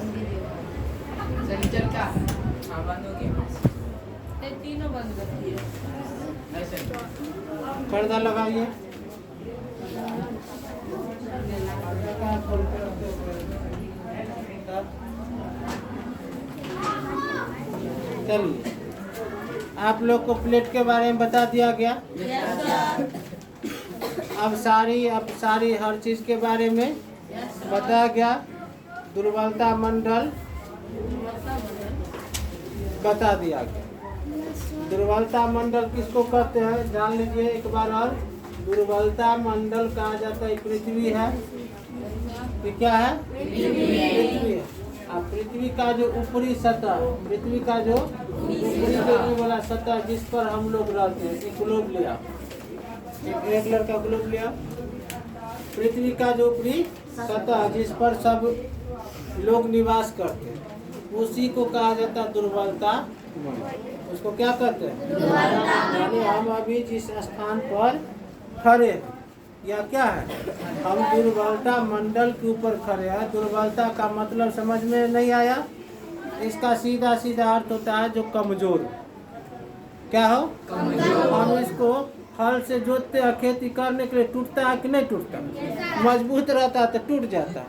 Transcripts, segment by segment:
सनीचर का हाँ बंद हो गया। ये तीनों बंद कर दिए। ऐसे पर्दा लगाइए। चलिए, आप लोग को प्लेट के बारे में बता दिया गया। अब सारी हर चीज के बारे में बताया गया। दुर्बलता मंडल बता दिया गया। दुर्बलता मंडल किसको कहते हैं जान लीजिए एक बार और। दुर्बलता मंडल कहा जाता है पृथ्वी है। ये क्या है? पृथ्वी है। अब पृथ्वी का जो ऊपरी सतह, पृथ्वी का जो ऊपरी वाला सतह जिस पर हम लोग रहते हैं, एक ग्लोब लिया, एक लड़का ग्लोब लिया। पृथ्वी का जो ऊपरी सतह जिस पर सब लोग निवास करते हैं, उसी को कहा जाता है दुर्बलता मंडल। उसको क्या कहते हैं? यानी हम अभी जिस स्थान पर खड़े हैं या क्या है, हम दुर्बलता मंडल के ऊपर खड़े हैं। दुर्बलता का मतलब समझ में नहीं आया? इसका सीधा सीधा अर्थ होता है जो कमजोर। क्या हो? कमजोर। हम इसको हल से जोतते हैं खेती करने के लिए, टूटता है कि नहीं टूटता? मजबूत रहता है तो टूट जाता है।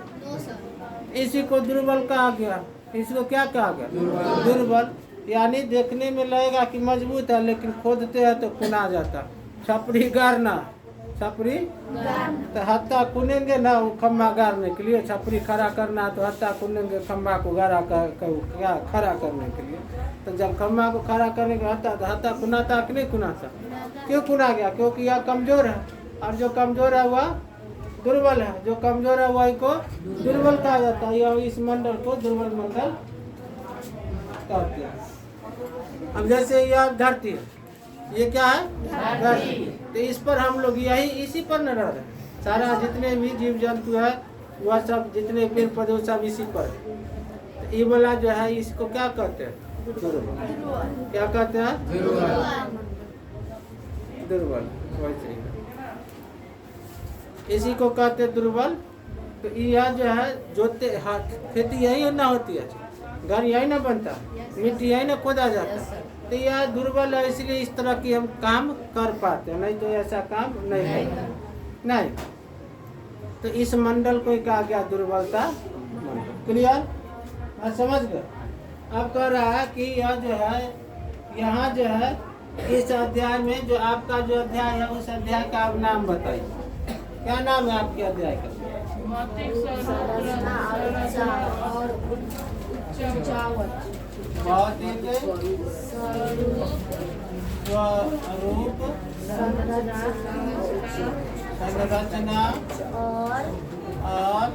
इसी को दुर्बल कहा गया। इसको क्या कहा गया? दुर्बल। यानी देखने में लगेगा कि मजबूत है, लेकिन खोदते हैं तो कुना जाता। छपरी गारना, छपरी तो हत्ता कुनेंगे ना, वो खम्बा गाड़ने के लिए। छपरी खड़ा करना तो हत्ता कुनेंगे खम्बा को क्या खड़ा करने के लिए। तो जब खम्बा को खड़ा करने के हत्ता तो हत्ता कुनाता कि नहीं कुनाता? क्यों कुना गया? क्योंकि यह कमजोर है, और जो कमजोर है वह दुर्बल है। जो कमजोर है वही को दुर्बल कहा जाता है। यह इस मंडल को दुर्बल मंडल कहते हैं। अब जैसे यह धरती है, ये क्या है? धरती। तो इस पर हम लोग इसी पर न रह रहे हैं। सारा जितने भी जीव जंतु है वह सब, जितने पेड़ पौधे सब इसी पर है। तो ये वाला जो है इसको क्या कहते हैं? दुर्बल। क्या कहते हैं? दुर्बल। वैसे इसी को कहते हैं दुर्बल। तो यह जो है जोते खेती यही ना होती है, घर यही ना बनता, मिट्टी यही ना खोदा जाता। तो यह दुर्बल है, इसलिए इस तरह की हम काम कर पाते हैं, नहीं तो ऐसा काम नहीं करते। नहीं तो इस मंडल को कहा गया दुर्बलता मंडल। क्लियर? आप समझ गए? अब कह रहा है कि यह जो है, यहाँ जो है इस अध्याय में जो आपका जो अध्याय है, उस अध्याय का आप नाम बताइए। क्या नाम है आपके अध्याय का? भौतिक संरचना और उच्चावच। भौतिक स्वरूप, संरचना और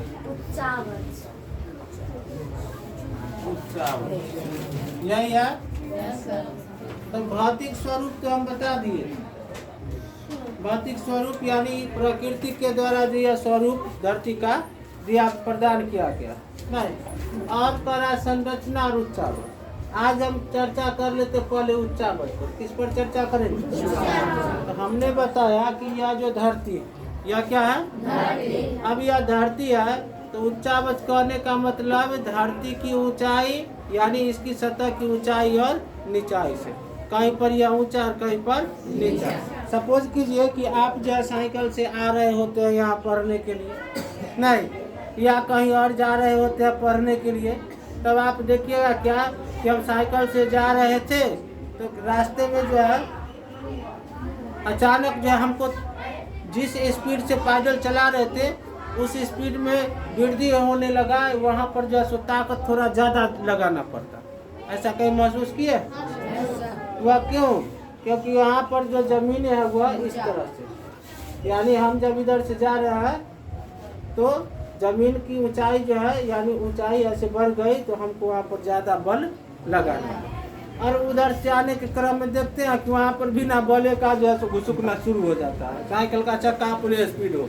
उच्चावच। यही है। तो भौतिक स्वरूप तो हम बता दिए। भौतिक स्वरूप यानी प्रकृति के द्वारा जो यह स्वरूप धरती का दिया प्रदान किया गया। नहीं, और करा संरचना और उच्चावच। आज हम चर्चा कर लेते पहले उच्चावच पर। किस पर चर्चा करेंगे? तो हमने बताया कि यह जो धरती है, यह क्या है? धरती। अब यह धरती है तो उच्चावच कहने का मतलब धरती की ऊंचाई, यानी इसकी सतह की ऊंचाई और निचाई से। कहीं पर यह ऊंचा और कहीं पर नीचा। सपोज कीजिए कि आप जो साइकिल से आ रहे होते हैं यहाँ पढ़ने के लिए, नहीं, या कहीं और जा रहे होते हैं पढ़ने के लिए, तब आप देखिएगा क्या कि हम साइकिल से जा रहे थे तो रास्ते में जो है अचानक जो है हमको जिस स्पीड से पैदल चला रहे थे उस स्पीड में वृद्धि होने लगा। वहाँ पर जो है ताकत थोड़ा ज़्यादा लगाना पड़ता। ऐसा कहीं महसूस किए? वह क्यों? क्योंकि वहाँ पर जो ज़मीन है वह इस तरह से, यानी हम जब इधर से जा रहे हैं तो ज़मीन की ऊंचाई जो है, यानी ऊंचाई ऐसे बढ़ गई तो हमको वहाँ पर ज़्यादा बल लगाना है। और उधर से आने के क्रम में देखते हैं कि वहाँ पर बिना बले का जो है घुसुकना शुरू हो जाता है। साइकिल का चक्का पूरे स्पीड हो,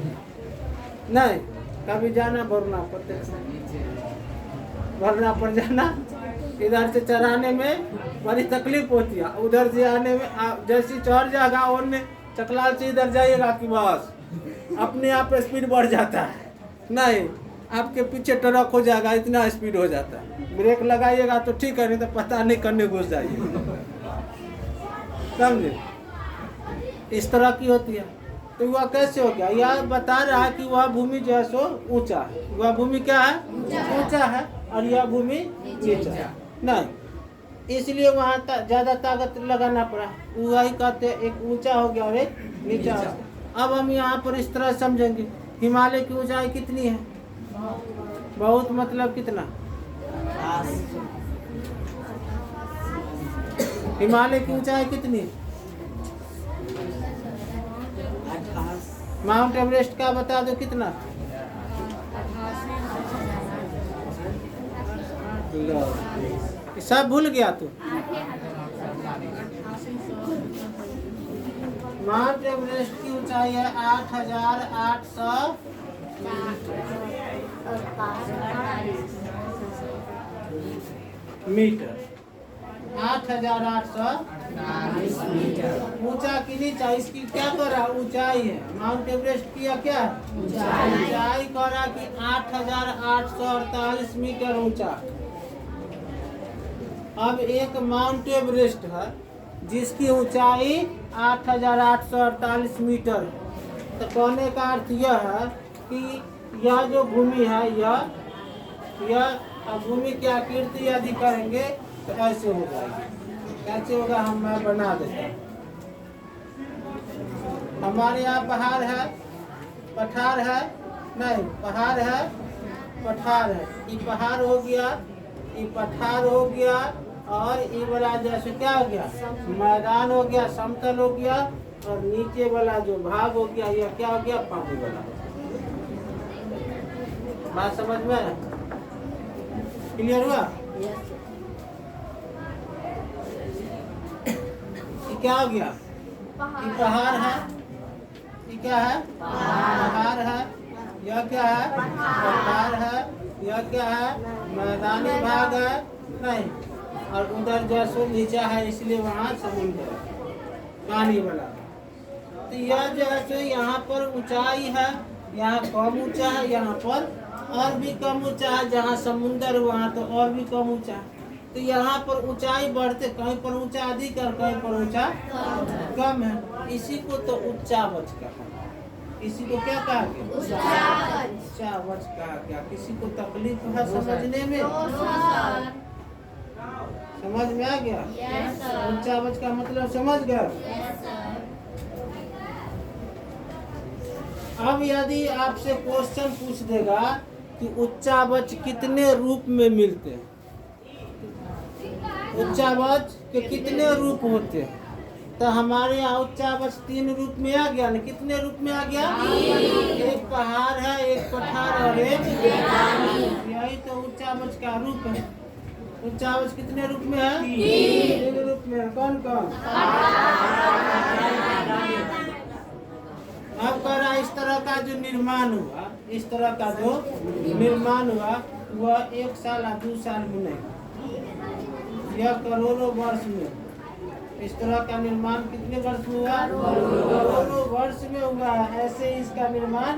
नहीं, कभी जाना भरना पड़ता, भरना पड़ जाना। इधर से चढ़ाने में बड़ी तकलीफ होती है, उधर से आने में जैसी चढ़ जाएगा और चकलाल से इधर जाइएगा कि बस अपने आप स्पीड बढ़ जाता है। नहीं, आपके पीछे ट्रक हो जाएगा, इतना स्पीड हो जाता है। ब्रेक लगाइएगा तो ठीक है, नहीं तो पता नहीं करने घुस जाइए। समझे? इस तरह की होती है। तो वह कैसे हो गया? यह बता रहा है कि वह भूमि जो है सो ऊंचा है। वह भूमि क्या है? ऊंचा है। और यह भूमि नीचा है। नहीं, इसलिए वहाँ ज्यादा ताकत लगाना पड़ा। वही कहते एक ऊंचा हो गया और एक नीचा हो गया। अब हम यहाँ पर इस तरह समझेंगे, हिमालय की ऊंचाई कितनी है? बहुत, मतलब कितना? हिमालय की ऊंचाई कितनी? माउंट एवरेस्ट का बता दो कितना? लो, सब भूल गया तू। माउंट एवरेस्ट की ऊंचाई है 8,800 मीटर। 8,800 ऊंचा की नीचा, इसकी क्या करा? ऊंचाई है। माउंट एवरेस्ट किया क्या? ऊंचाई करा कि 8,848 मीटर ऊंचा। अब एक माउंट एवरेस्ट है जिसकी ऊंचाई 8,848 मीटर। तो कहने का अर्थ यह है कि यह जो भूमि है, यह भूमि की आकृति यदि करेंगे तो ऐसे हो जाएगी। कैसे होगा? मैं बना देता हूँ। हमारे यहाँ पहाड़ है, पठार है, नहीं पहाड़ है, पठार है। ये पहाड़ हो गया, ये पठार हो गया, और ये वाला जैसे क्या हो गया? मैदान हो गया, समतल हो गया, और नीचे वाला जो भाग हो गया यह क्या हो गया? पानी वाला। बात समझ में क्लियर हुआ? ये क्या हो गया? ये पहाड़ है, ये क्या है? पहाड़ है। यह क्या है? पहाड़ है। यह क्या है? मैदानी भाग है, नहीं। और उधर जैसे नीचा है, इसलिए वहाँ समुद्र पानी वाला। तो यह जो है सो यहाँ पर ऊंचाई है, यहाँ कम ऊंचा है, यहाँ पर और भी कम ऊंचा है। जहाँ समुद्र वहाँ तो और भी कम ऊंचा है। तो यहाँ पर ऊंचाई बढ़ते, कहीं पर ऊंचा अधिक और कहीं पर ऊंचा कम है। इसी को तो उच्चावच कहा। इसी को क्या कहा गया? उच्चावच कहा गया। किसी को तकलीफ है समझने में? समझ में आ गया? उच्चावच का मतलब समझ गया? अब यदि आपसे क्वेश्चन पूछ देगा कि उच्चावच कितने रूप में मिलते हैं, उच्चावच के कितने रूप होते हैं, तो हमारे यहाँ उच्चावच 3 रूप में आ गया ना? कितने रूप में आ गया? एक पहाड़ है, एक पठार और एक, यही तो उच्चावच का रूप है। उच्चावच कितने रूप में है? 3 रूप में है। कौन कौन? अब कह रहा इस तरह का जो निर्माण हुआ, इस तरह का जो निर्माण हुआ वह 1 साल या 2 साल में नहीं, यह करोड़ों वर्ष में। इस तरह का निर्माण कितने वर्ष में हुआ? करोड़ों वर्ष में हुआ। ऐसे इसका निर्माण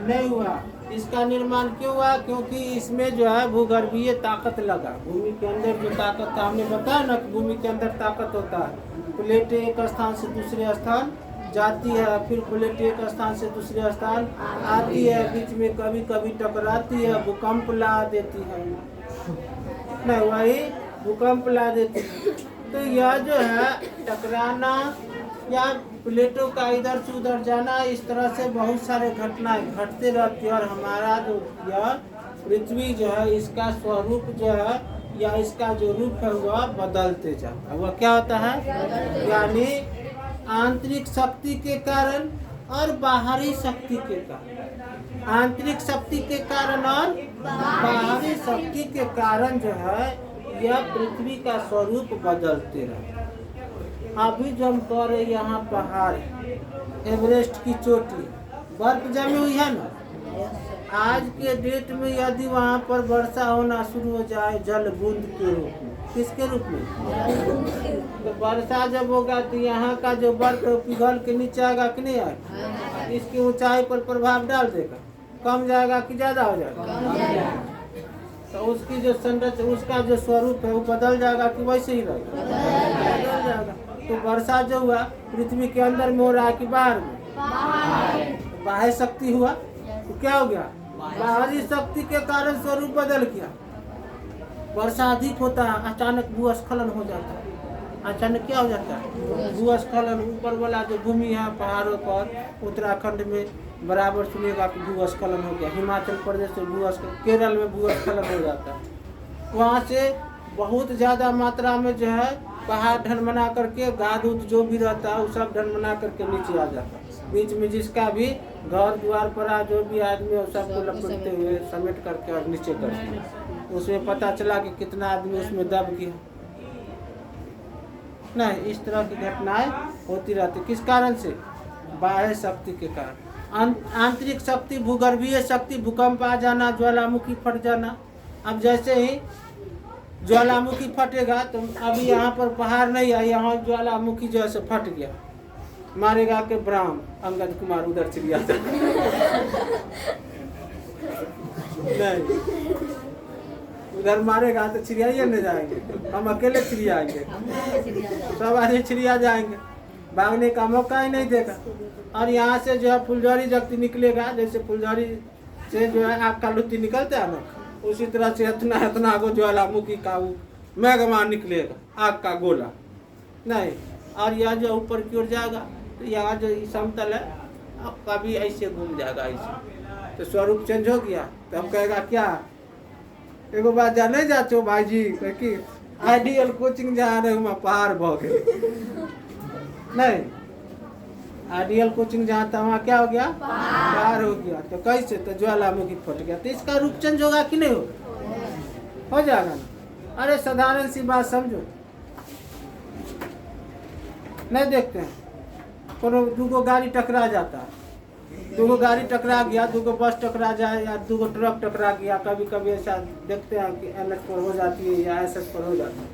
नहीं हुआ। इसका निर्माण क्यों हुआ? क्योंकि इसमें जो है भूगर्भीय ताकत लगा। भूमि के अंदर जो ताकत था, हमने बताया ना कि भूमि के अंदर ताकत होता है। प्लेटें एक स्थान से दूसरे स्थान जाती है, फिर प्लेट एक स्थान से दूसरे स्थान आती है, बीच में कभी कभी टकराती है, भूकंप ला देती है, नहीं वही भूकंप ला देती है। तो यह जो है टकराना या प्लेटों का इधर से उधर जाना, इस तरह से बहुत सारे घटनाएं घटते रहती है। और हमारा जो यह पृथ्वी जो है, इसका स्वरूप जो है या इसका जो रूप है वह बदलते जाता है। वह क्या होता है? यानी आंतरिक शक्ति के कारण और बाहरी शक्ति के कारण, आंतरिक शक्ति के कारण और बाहरी शक्ति के कारण जो है यह पृथ्वी का स्वरूप बदलते रहे। अभी जो हम कह रहे यहाँ पहाड़ एवरेस्ट की चोटी बर्फ जमी हुई है ना, आज के डेट में यदि वहाँ पर वर्षा होना शुरू हो जाए जल बूंद के रूप में, किसके रूप में? तो वर्षा जब होगा तो यहाँ का जो बर्फ पिघल के नीचे आएगा कि नहीं आएगा? इसकी ऊंचाई पर प्रभाव डाल देगा। कम जाएगा कि ज्यादा हो जाएगा? तो उसकी जो संरचना, उसका जो स्वरूप है वो बदल जाएगा कि वैसे ही रहेगा? बदल जाएगा। तो वर्षा जो हुआ पृथ्वी के अंदर में हो रहा है कि बाहर में? बाह्य शक्ति हुआ तो क्या हो गया? बाहरी शक्ति के कारण स्वरूप बदल गया। वर्षा अधिक होता है, अचानक भूस्खलन हो जाता है। अचानक क्या हो जाता है? भूस्खलन। ऊपर वाला जो भूमि है पहाड़ों पर, उत्तराखंड में बराबर सुनिएगा कि भूस्खलन हो गया। हिमाचल प्रदेश में भूस्खलन, केरल में भूस्खलन हो जाता है। वहाँ से बहुत ज़्यादा मात्रा में जो है पहाड़ ढनमना करके गाद उद जो भी रहता है वो सब ढनमना करके नीचे आ जाता है। बीच में जिसका भी घर द्वार पड़ा जो भी आदमी है सबको लपेटते हुए समेट करके और नीचे करके, उसमें पता चला कि कितना आदमी उसमें दब गया। नहीं, इस तरह की घटनाएं होती रहती। किस कारण से? बाह्य शक्ति के कारण। आंतरिक शक्ति, भूगर्भीय शक्ति, भूकंप आ जाना, ज्वालामुखी फट जाना। अब जैसे ही ज्वालामुखी फटेगा तो अभी यहाँ पर पहाड़ नहीं है, यहाँ ज्वालामुखी जो है से फट गया, मारेगा के ब्राह्म अंगद कुमार उधर चिड़िया नहीं, उधर मारेगा तो चिड़िया नहीं जाएंगे, हम अकेले चिड़िया आएंगे, सब आदमी चिड़िया जाएंगे, भागने का मौका ही नहीं देगा। और यहाँ से जो है फुलझड़ी जब निकलेगा, जैसे फुलझड़ी से जो है आग का लुत्ती निकलता है ना, उसी तरह से इतना को ज्वालामुखी का मैग्मा निकलेगा, आग का गोला नहीं। और यह जो ऊपर की ओर जाएगा तो यहाँ जो समतल है अब कभी ऐसे घूम जाएगा, ऐसे तो स्वरूप चेंज हो गया। तो हम कहेगा क्या, एगो बात जाने जाते हो भाई जी कि आइडियल कोचिंग जा रहे हूँ पहाड़ बह गए नहीं, आइडियल कोचिंग जहाँ था वहाँ क्या हो गया? पहाड़ हो गया। तो कैसे? तो ज्वालामुखी फट गया। तो इसका रूप चेंज होगा कि नहीं हो जाएगा ना? अरे साधारण सी बात समझो, नहीं देखते हैं कोनो दूगो गाड़ी टकरा जाता है, दूगो गाड़ी टकरा गया, दूगो बस टकरा जाए या दूगो ट्रक टकरा गया, कभी कभी ऐसा देखते हैं कि NH पर हो जाती है या SS पर हो जाती है।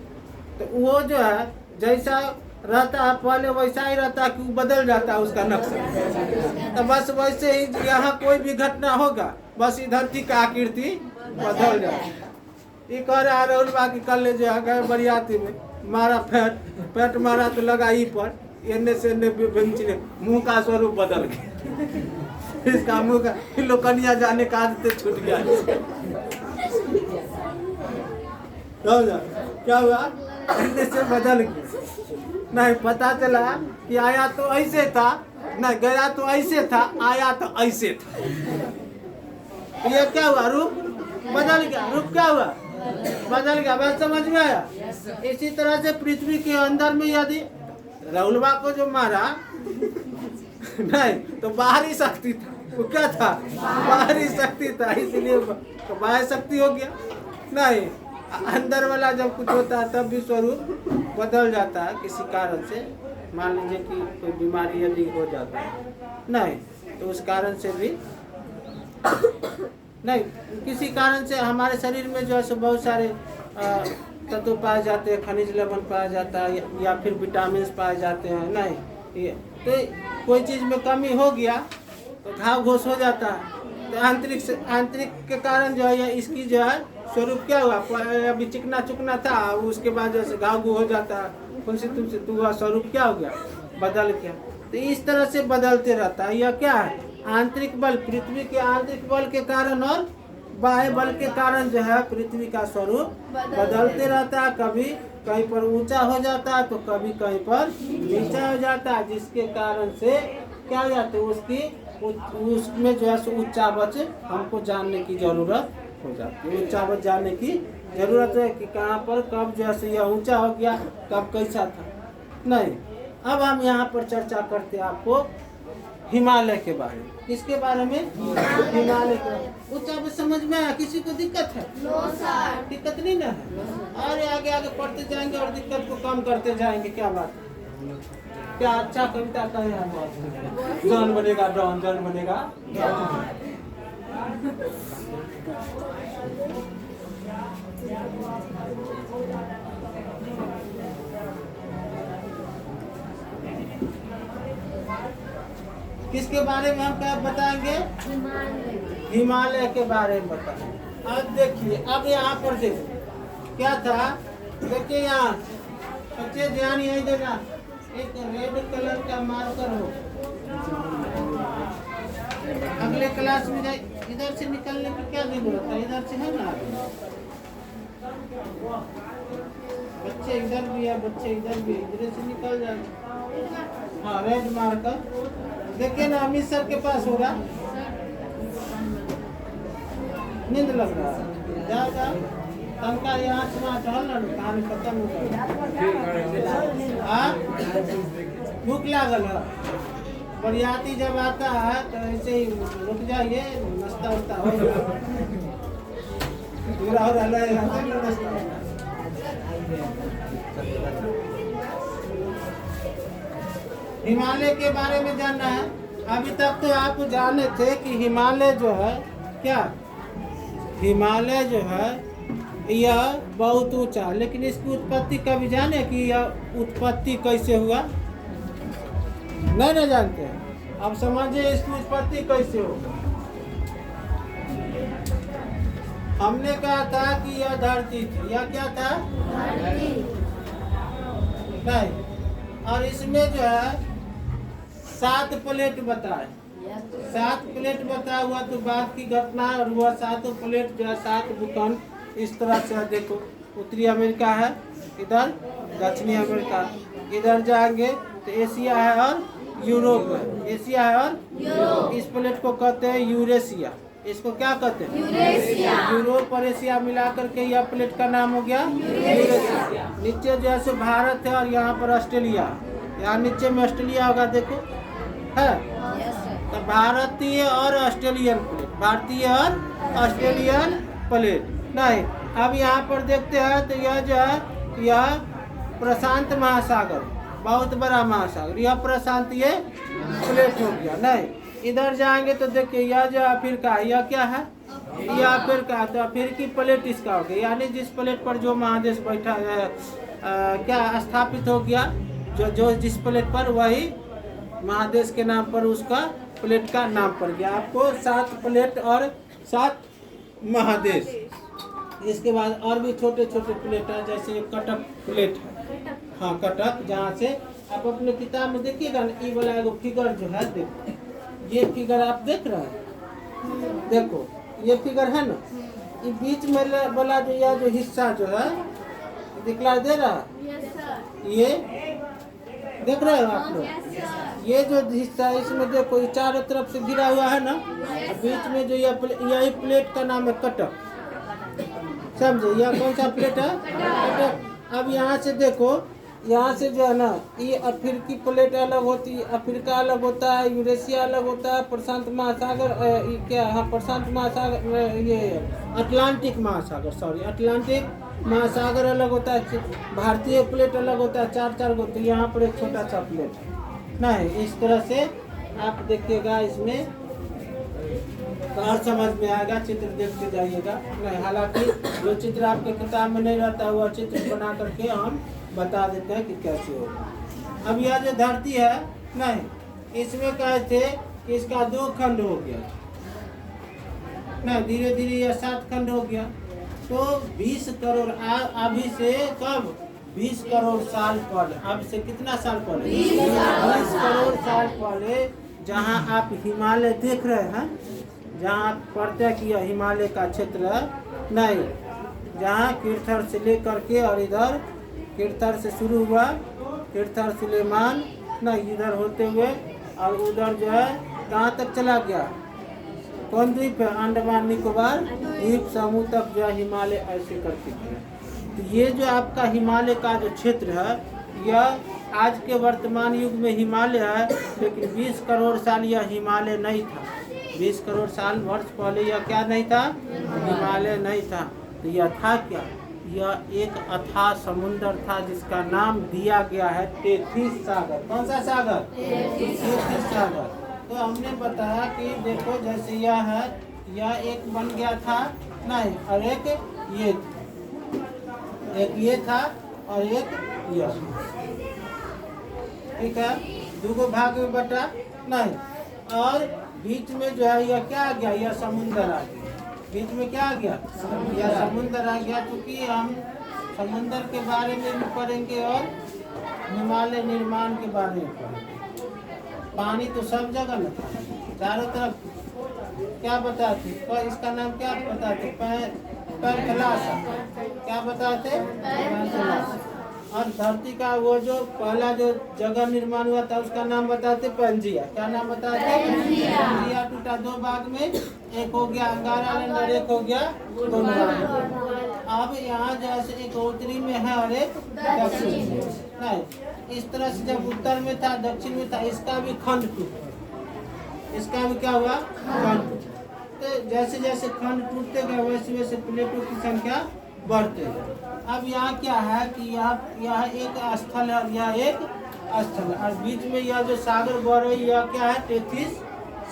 तो वो जो है जैसा रहता है पहले वैसा ही रहता है कि वो बदल जाता है उसका नक्शा। तो बस वैसे ही यहाँ कोई भी घटना होगा बस इस धरती का आकृति बदल जाए। ये कह रहा राहुल बाकी कल जो है गए बरियाती में मारा पेट मारा तो लगा ही पर एने से मुंह का स्वरूप बदल गया, इसका मुंह का लोकनिया जाने का आदत छूट गया। क्या हुआ? एने से बदल गया। नहीं, पता चला कि आया तो ऐसे था, नहीं गया तो ऐसे था, आया तो ऐसे था। ये क्या हुआ? रूप बदल गया। रूप क्या हुआ? बदल गया। बात समझ में आया? इसी तरह से पृथ्वी के अंदर में यदि राहुलबा को जो मारा नहीं तो बाहरी शक्ति था, वो क्या था? बाहरी शक्ति था, इसलिए तो बाह्य शक्ति हो गया। नहीं, अंदर वाला जब कुछ होता है तब भी स्वरूप बदल जाता है किसी कारण से। मान लीजिए कि कोई बीमारी यदि हो जाता है नहीं तो उस कारण से भी नहीं, किसी कारण से हमारे शरीर में जो है बहुत सारे तत्व पाए जाते हैं, खनिज लवण पाया जाता है या फिर विटामिन पाए जाते हैं। नहीं तो कोई चीज़ में कमी हो गया तो घाव घोष हो जाता है। तो आंतरिक के कारण जो है इसकी जो है स्वरूप क्या हुआ? अभी चिकना चुकना था, उसके बाद जैसे घाव घू हो जाता है, तुमसे तो हुआ स्वरूप क्या हो गया? बदल गया। तो इस तरह से बदलते रहता है। यह क्या है? आंतरिक बल, पृथ्वी के आंतरिक बल के कारण और बाह्य बल के कारण जो है पृथ्वी का स्वरूप बदलते रहता है। कभी कहीं पर ऊंचा हो जाता है तो कभी कहीं पर नीचा हो जाता है, जिसके कारण से क्या हो जाता है उसमें जो है उच्चावच हमको जानने की जरूरत हो जाती है। उच्चावच जानने की जरूरत है कि कहाँ पर कब जो है यह ऊंचा हो गया, कब कैसा था। नहीं, अब हम यहाँ पर चर्चा करते हैं आपको हिमालय के बारे में। किसके बारे में? हिमालय के। उच्चावच समझ में आया? किसी को दिक्कत है? दिक्कत नहीं ना है। और आगे आगे पढ़ते जाएंगे और दिक्कत को कम करते जाएंगे। क्या बात है? क्या अच्छा कविता कहे हम? जॉन बनेगा डॉन, जॉन बनेगा डॉन। किसके बारे में हम क्या बताएंगे? हिमालय के बारे में बताया। अब देखिए, अब यहाँ पर देखो क्या था, देखिए यहाँ बच्चे ध्यान यही देना, एक रेड कलर का मार्कर हो, अगले क्लास में जाए, इधर से निकलने की क्या जरूरत है, इधर से है ना, बच्चे इधर भी है, बच्चे इधर भी, इधर से निकल जाए। हाँ, रेड मार्कर देखिए ना, अमित सर के पास होगा, नींद लग रहा है, जाओ जाओ तनका यहाँ से वहाँ टहल ना, कहानी खत्म हो गई। भूख लागल है, बरियाती जब आता है तो ऐसे ही रुक जाइए, नाश्ता उस्ता हो पूरा हो रहा है। हिमालय के बारे में जानना है। अभी तक तो आप जाने थे कि हिमालय जो है क्या, हिमालय जो है यह बहुत ऊंचा, लेकिन इसकी उत्पत्ति कभी जाने कि यह उत्पत्ति कैसे हुआ? नहीं ना जानते हैं। अब समझिए इसकी उत्पत्ति कैसे होगा। हमने कहा था कि यह धरती थी, यह क्या था? नहीं, और इसमें जो है 7 प्लेट बताए, 7 प्लेट बताया हुआ, तो बात की घटना और वह 7 प्लेट जो है 7 भूखंड इस तरह से है। देखो, उत्तरी अमेरिका है, इधर दक्षिणी अमेरिका, इधर जाएंगे तो एशिया है और यूरोप है, एशिया है और इस प्लेट को कहते हैं यूरेशिया। इसको क्या कहते हैं? यूरोप और एशिया मिलाकर के यह प्लेट का नाम हो गया यूरेशिया। नीचे जैसे भारत है और यहाँ पर ऑस्ट्रेलिया, यहाँ नीचे में ऑस्ट्रेलिया होगा, देखो है, तो भारतीय और ऑस्ट्रेलियन प्लेट, भारतीय और ऑस्ट्रेलियन प्लेट। नहीं, अब यहाँ पर देखते हैं तो यह जो है, यह प्रशांत महासागर, बहुत बड़ा महासागर, यह प्रशांत ये प्लेट हो गया। नहीं, इधर जाएंगे तो देखिए यह जो अफ्रीका, यह क्या है? यह अफ्रीका, तो अफ्रीकी प्लेट इसका हो गया, यानी जिस प्लेट पर जो महादेश बैठा है क्या स्थापित हो गया, जो जिस प्लेट पर वही महादेश के नाम पर उसका प्लेट का नाम पड़ गया। आपको 7 प्लेट और 7 महादेश। इसके बाद और भी छोटे छोटे प्लेट है, जैसे कटक प्लेट है, हाँ कटक, जहाँ से आप अपने किताब में देखिएगा ना, ये वाला एगो फिगर जो है, देखो ये फिगर आप देख रहे हैं, देखो ये फिगर है ना, ये बीच में वाला जो यह जो हिस्सा जो है दिखलाई दे रहा है, ये देख रहे हो आप लोग, ये जो हिस्सा है इसमें देखो, ये चारों तरफ से घिरा हुआ है ना, बीच में जो यही प्लेट का नाम है कटक, समझे? यह कौन सा प्लेट है? कटक। अब यहाँ से देखो, यहाँ से जो है ना, ये अफ्रीकी प्लेट अलग होती है, अफ्रीका अलग होता है, यूरेशिया अलग होता है, प्रशांत महासागर क्या, हाँ प्रशांत महासागर, ये अटलांटिक महासागर, सॉरी अटलांटिक महासागर अलग होता है, भारतीय प्लेट अलग होता है, 4 गो, तो यहाँ पर एक छोटा सा प्लेट है। नहीं, इस तरह से आप देखिएगा, इसमें और समझ में आएगा, चित्र देखते जाइएगा। नहीं, हालांकि जो चित्र आपके किताब में नहीं रहता हुआ चित्र बना करके हम बता देते हैं कि कैसे होगा। अब यह जो धरती है, नहीं, इसमें कहे थे कि इसका 2 खंड हो गया, नहीं धीरे धीरे यह 7 खंड हो गया, तो 20 करोड़ अभी से कब 20 करोड़ साल पहले, अब से कितना साल पहले? 20 करोड़ साल पहले, जहाँ आप हिमालय देख रहे हैं, जहाँ पढ़ते हैं कि यह हिमालय का क्षेत्र है, नहीं, जहाँ कीर्थर से लेकर के और इधर कीर्थर से शुरू हुआ, कीर्थर सुलेमान, नहीं इधर होते हुए और उधर जो है कहाँ तक चला गया, कौन द्वीप है? अंडमान निकोबार द्वीप समूह तक जो है हिमालय ऐसे करके गया। तो ये जो आपका हिमालय का जो क्षेत्र है, यह आज के वर्तमान युग में हिमालय है, लेकिन 20 करोड़ साल यह हिमालय नहीं था। 20 करोड़ साल वर्ष पहले यह क्या नहीं था? हिमालय नहीं था। तो यह था क्या? यह एक अथाह समुद्र था, जिसका नाम दिया गया है तेथिस सागर। कौन सा सागर? तेथिस सागर। तो हमने बताया कि देखो, जैसे यह है, यह एक बन गया था, नहीं, और एक ये था और एक यह, ठीक है, 2 भाग में बटा, नहीं, और बीच में जो है यह क्या आ गया, यह समुंदर आ गया। बीच में क्या आ गया, यह समुंदर आ गया। क्योंकि हम समुंदर के बारे में भी पढ़ेंगे और हिमालय निर्माण के बारे में पढ़ेंगे। पानी तो सब जगह न था, चारों तरफ। क्या बताते, पर इसका नाम क्या बताते, पैंथलासा। क्या बताते, पैंथलासा। और धरती का वो जो पहला जो जगह निर्माण हुआ था उसका नाम बताते पेंजिया। क्या नाम बताते, पेंजिया। टूटा दो भाग में, एक हो गया अंगारा लैंड और एक हो गया गोंडवाना। अब यहाँ जैसे एक उत्तरी में है और एक दक्षिण में नहीं। इस तरह से जब उत्तर में था दक्षिण में था, इसका भी खंड टूटा, इसका भी क्या हुआ, खंड टूटा। तो जैसे जैसे खंड टूटते गए वैसे वैसे प्लेटों की संख्या बढ़ते गए। अब यहाँ क्या है कि यहाँ एक स्थल है और यह एक स्थल है, और बीच में यह जो सागर बह रही यह क्या है, तेथिस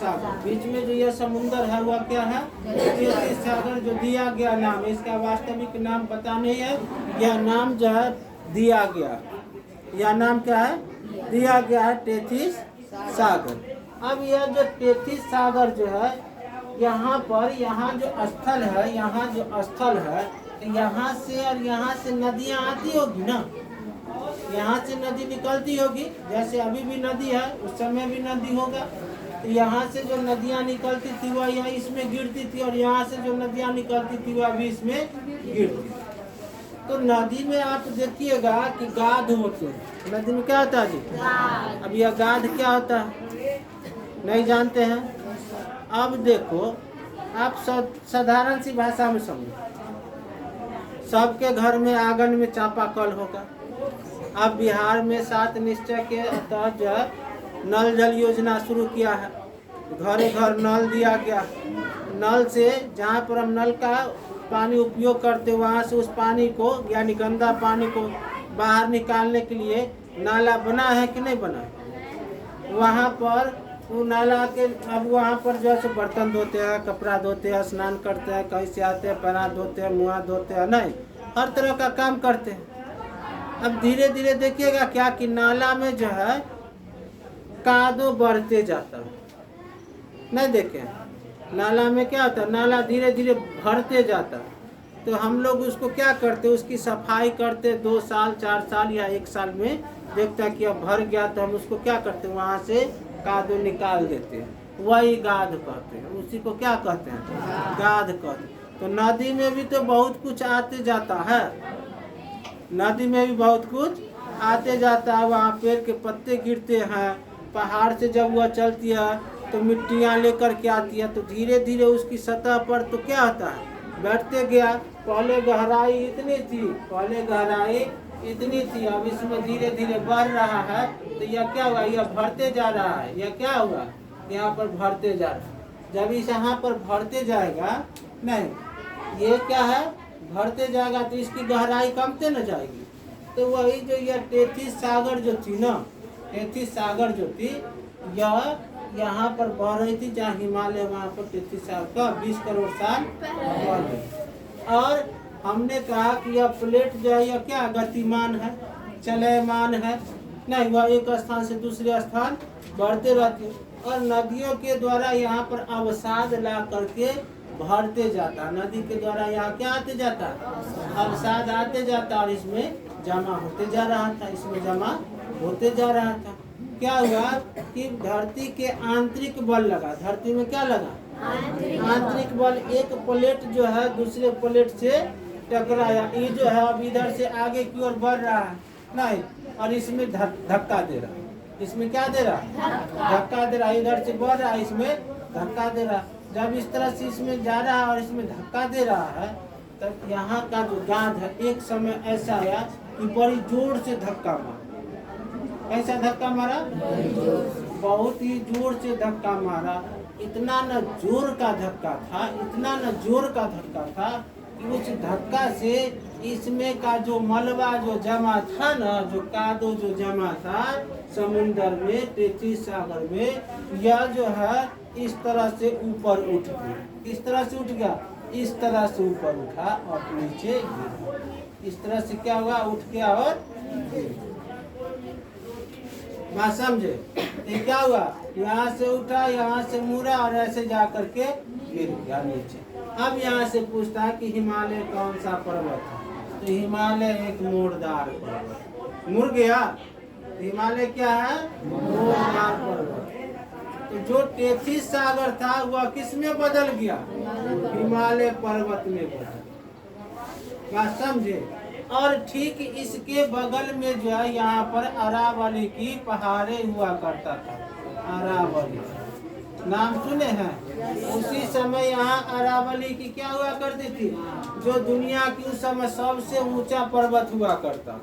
सागर। बीच में जो यह समुंदर है वह क्या है, तेथिस सागर, जो दिया गया नाम। इसका वास्तविक नाम पता नहीं है, यह नाम जो है दिया गया, यह नाम क्या है, दिया गया है तेथिस सागर। अब यह जो तेथिस सागर जो है, यहाँ पर यहाँ जो स्थल है, यहाँ जो स्थल है, तो यहाँ से और यहाँ से नदियाँ आती होगी ना, यहाँ से नदी निकलती होगी। जैसे अभी भी नदी है, उस समय भी नदी होगा। तो यहाँ से जो नदियाँ निकलती थी वह यहाँ इसमें गिरती थी, और यहाँ से जो नदियाँ निकलती थी वह भी इसमें गिरती थी। तो नदी में आप देखिएगा कि गाद होते हैं। नदी में क्या होता है जी, अब यह गाद क्या होता है नहीं जानते हैं। अब देखो, आप साधारण सी भाषा में समझो, सबके घर में आंगन में चापाकल होगा। अब बिहार में 7 निश्चय के तहत जो है नल जल योजना शुरू किया है, घरे घर नल दिया गया। नल से जहाँ पर हम नल का पानी उपयोग करते वहाँ से उस पानी को यानी गंदा पानी को बाहर निकालने के लिए नाला बना है कि नहीं बना है। वहाँ पर वो नाला के, अब वहाँ पर जो है बर्तन धोते हैं, कपड़ा धोते हैं, स्नान करते हैं, कहीं से आते हैं पैरा धोते हैं, मुँह धोते हैं, नहीं हर तरह का काम करते हैं। अब धीरे धीरे देखिएगा क्या कि नाला में जो है कादो बढ़ते जाता है, नहीं देखे नाला में क्या होता है, नाला धीरे धीरे भरते जाता है। तो हम लोग उसको क्या करते, उसकी सफाई करते 2 साल 4 साल या 1 साल में, देखता है कि अब भर गया तो हम उसको क्या करते हैं, वहाँ से कादो निकाल देते हैं, वही गाद कहते हैं। उसी को क्या कहते हैं, गाद कहते हैं। तो नदी में भी तो बहुत कुछ आते जाता है, नदी में भी बहुत कुछ आते जाता है। वहाँ पेड़ के पत्ते गिरते हैं, पहाड़ से जब वह चलती है तो मिट्टियाँ लेकर के आती है, तो धीरे धीरे उसकी सतह पर तो क्या होता है, बैठते गया। पहले गहराई इतनी थी, पहले गहराई इतनी थी, अब इसमें धीरे धीरे बढ़ रहा है। तो यह क्या हुआ, यह भरते जा रहा है। यह क्या हुआ, यहाँ पर भरते जा रहा है। जब इस यहाँ पर भरते जाएगा, नहीं ये क्या है, भरते जाएगा तो इसकी गहराई कमते न जाएगी। तो वही जो यह तेथिस सागर जो थी ना, तेथिस सागर जो थी यह यहाँ पर बह रही थी, जहाँ हिमालय वहाँ पर तेथिस सागर का 20 करोड़ साल बह रही। और हमने कहा कि यह प्लेट जो है यह क्या गतिमान है, चलयमान है, नहीं वह एक स्थान से दूसरे स्थान बढ़ते रहती है। और नदियों के द्वारा यहाँ पर अवसाद ला करके भरते जाता, नदी के द्वारा यहाँ क्या आते जाता, अवसाद आते जाता, और इसमें जमा होते जा रहा था, इसमें जमा होते जा रहा था। क्या हुआ कि धरती के आंतरिक बल लगा, धरती में क्या लगा, आंतरिक बल। एक प्लेट जो है दूसरे प्लेट से टकराया, ये जो है अब इधर से आगे की ओर बढ़ रहा है, नहीं और इसमें धक्का दे रहा है। इसमें क्या दे रहा है, धक्का दे रहा है, इधर से बढ़ रहा है, इसमें धक्का दे रहा है। जब इस तरह से इसमें जा रहा है और इसमें धक्का दे रहा है, तब यहाँ का जो गाद है एक समय ऐसा आया कि बड़ी जोर से धक्का मारा। ऐसा धक्का मारा, बहुत ही जोर से धक्का मारा। इतना न जोर का धक्का था, इतना न जोर का धक्का था कि उस धक्का से इसमें का जो मलबा जो जमा था ना, जो कादो जो जमा था समुंदर में, तेथिस सागर में, यह जो है इस तरह से ऊपर उठ गया। इस तरह से उठ गया, इस तरह से ऊपर उठा और नीचे गिरा। इस तरह से क्या हुआ, उठ गया और गिर। बात समझे? ये क्या हुआ, यहाँ से उठा, यहाँ से मुड़ा और ऐसे जा करके गिर गया नीचे। अब यहाँ से पूछता है कि हिमालय कौन सा पर्वत है, तो हिमालय एक मोड़दार पर्वत। मुड़ गया, हिमालय क्या है? मोड़दार पर्वत। तो जो टेथिस सागर था वह किस में बदल गया? हिमालय पर्वत में बदल। बात समझे? और ठीक इसके बगल में जो है यहाँ पर अरावली की पहाड़े हुआ करता था। अरावली नाम सुने हैं? उसी समय यहाँ अरावली की क्या हुआ करती थी? जो दुनिया की उस समय सबसे ऊंचा पर्वत हुआ करता,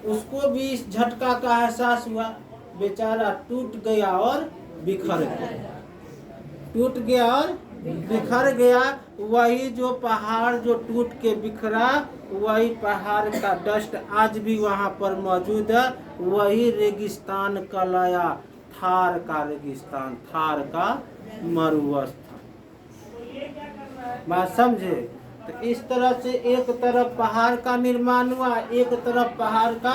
उसको भी इस झटका का एहसास हुआ। बेचारा टूट गया और बिखर गया, टूट गया और बिखर गया। वही जो पहाड़ जो टूट के बिखरा, वही पहाड़ का डस्ट आज भी वहाँ पर मौजूद है। वही रेगिस्तान कहलाया, थार का रेगिस्तान, थार का मरुस्थल। बात समझे? तो इस तरह से एक तरफ पहाड़ का निर्माण हुआ, एक तरफ पहाड़ का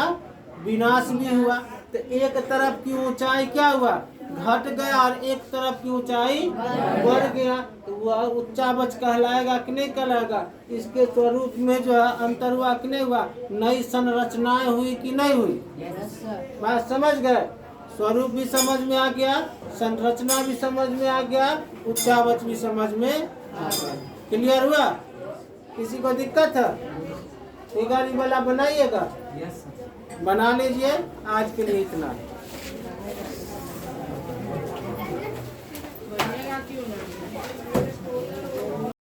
विनाश भी हुआ। तो एक तरफ की ऊंचाई क्या हुआ? घट गया, और एक तरफ की ऊंचाई बढ़ गया। तो वह उच्चावच कहलाएगा कि नहीं कहलाएगा? इसके स्वरूप में जो है अंतर हुआ कि नहीं हुआ? नई संरचनाएं हुई कि नहीं हुई? बात समझ गए? स्वरूप भी समझ में आ गया, संरचना भी समझ में आ गया, उच्चावच भी समझ में आ गया। क्लियर हुआ? किसी को दिक्कत है? ये गाड़ी वाला बनाइएगा, बना लीजिए। आज के लिए इतना। बनेगा क्यों नहीं?